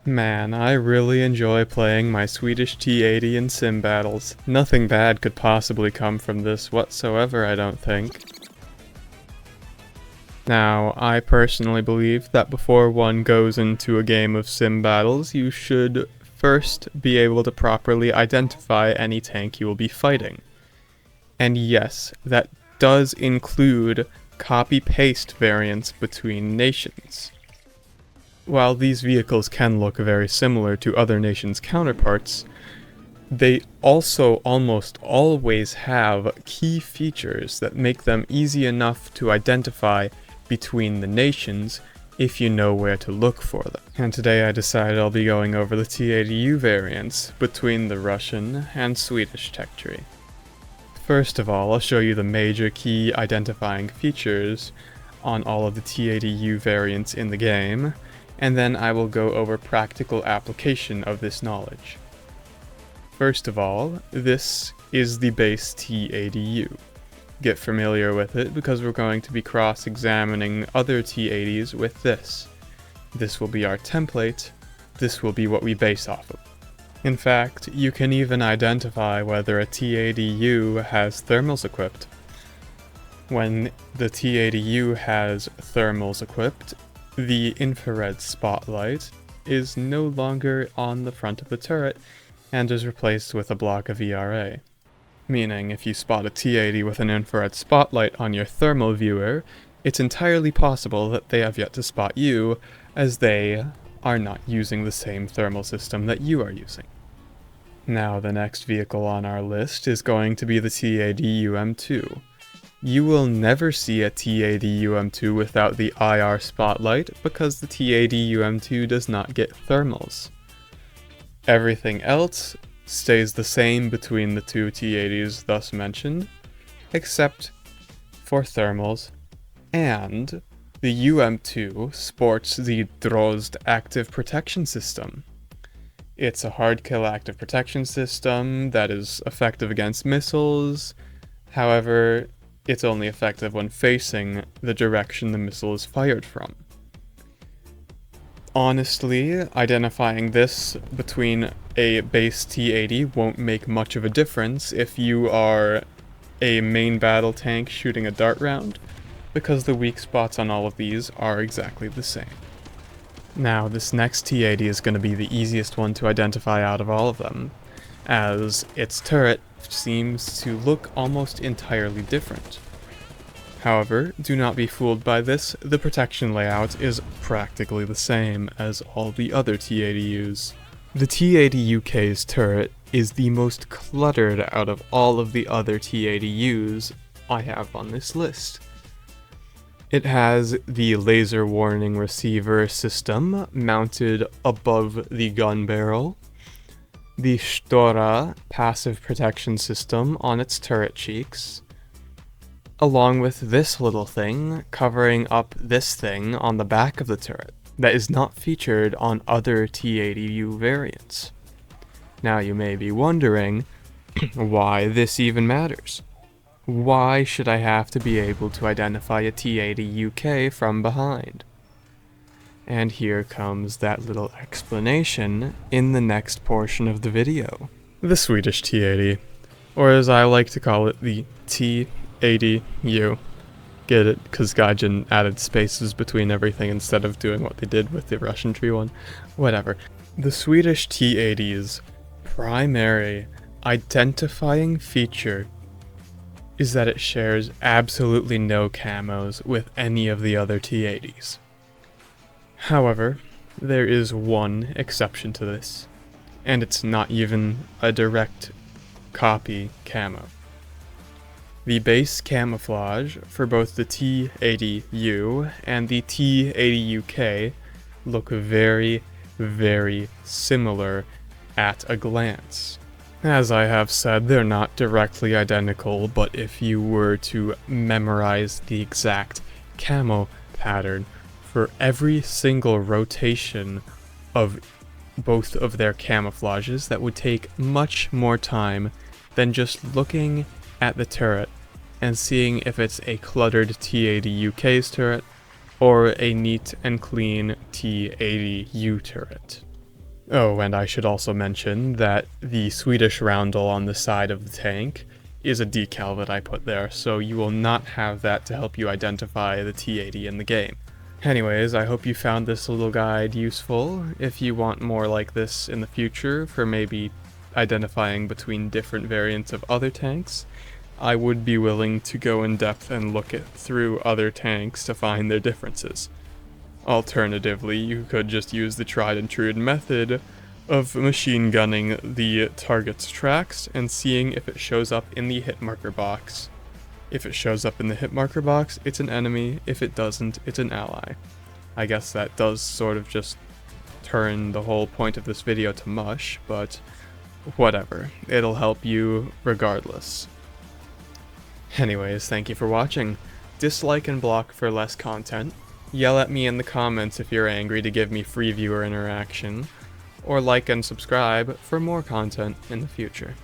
Man, I really enjoy playing my Swedish T-80 in sim battles. Nothing bad could possibly come from this whatsoever, I don't think. Now, I personally believe that before one goes into a game of sim battles, you should first be able to properly identify any tank you will be fighting. And yes, that does include copy-paste variants between nations. While these vehicles can look very similar to other nations' counterparts, they also almost always have key features that make them easy enough to identify between the nations if you know where to look for them. And today I decided I'll be going over the T-80U variants between the Russian and Swedish tech tree. First of all, I'll show you the major key identifying features on all of the T-80U variants in the game, and then I will go over practical application of this knowledge. First of all, this is the base T-80U. Get familiar with it because we're going to be cross-examining other T-80s with this. This will be our template, this will be what we base off of. In fact, you can even identify whether a T-80U has thermals equipped. When the T-80U has thermals equipped, the infrared spotlight is no longer on the front of the turret and is replaced with a block of ERA. Meaning, if you spot a T-80 with an infrared spotlight on your thermal viewer, it's entirely possible that they have yet to spot you, as they are not using the same thermal system that you are using. Now, the next vehicle on our list is going to be the T-80UM2. You will never see a T-80UM2 without the IR spotlight because the T-80UM2 does not get thermals. Everything else stays the same between the two T-80s thus mentioned, except for thermals, and the UM2 sports the Drozd active protection system. It's a hard kill active protection system that is effective against missiles, however, it's only effective when facing the direction the missile is fired from. Honestly, identifying this between a base T-80 won't make much of a difference if you are a main battle tank shooting a dart round, because the weak spots on all of these are exactly the same. Now, this next T-80 is going to be the easiest one to identify out of all of them, as its turret seems to look almost entirely different. However, do not be fooled by this, the protection layout is practically the same as all the other T-80Us. The T-80UK's turret is the most cluttered out of all of the other T-80Us I have on this list. It has the laser warning receiver system mounted above the gun barrel, the Stora passive protection system on its turret cheeks, along with this little thing covering up this thing on the back of the turret that is not featured on other T-80U variants. Now you may be wondering why this even matters. Why should I have to be able to identify a T-80UK from behind? And here comes that little explanation in the next portion of the video. The Swedish T-80, or as I like to call it, the T-80U. Get it? Because Gaijin added spaces between everything instead of doing what they did with the Russian tree one. Whatever. The Swedish T-80's primary identifying feature is that it shares absolutely no camos with any of the other T-80s. However, there is one exception to this, and it's not even a direct copy camo. The base camouflage for both the T-80U and the T-80UK look very, very similar at a glance. As I have said, they're not directly identical, but if you were to memorize the exact camo pattern for every single rotation of both of their camouflages, that would take much more time than just looking at the turret and seeing if it's a cluttered T-80UK's turret or a neat and clean T-80U turret. Oh, and I should also mention that the Swedish roundel on the side of the tank is a decal that I put there, so you will not have that to help you identify the T-80 in the game. Anyways, I hope you found this little guide useful. If you want more like this in the future for maybe identifying between different variants of other tanks, I would be willing to go in depth and look through other tanks to find their differences. Alternatively, you could just use the tried and true method of machine gunning the target's tracks and seeing if it shows up in the hit marker box. If it shows up in the hit marker box, it's an enemy. If it doesn't, it's an ally. I guess that does sort of just turn the whole point of this video to mush, but whatever. It'll help you regardless. Anyways, thank you for watching. Dislike and block for less content. Yell at me in the comments if you're angry to give me free viewer interaction. Or like and subscribe for more content in the future.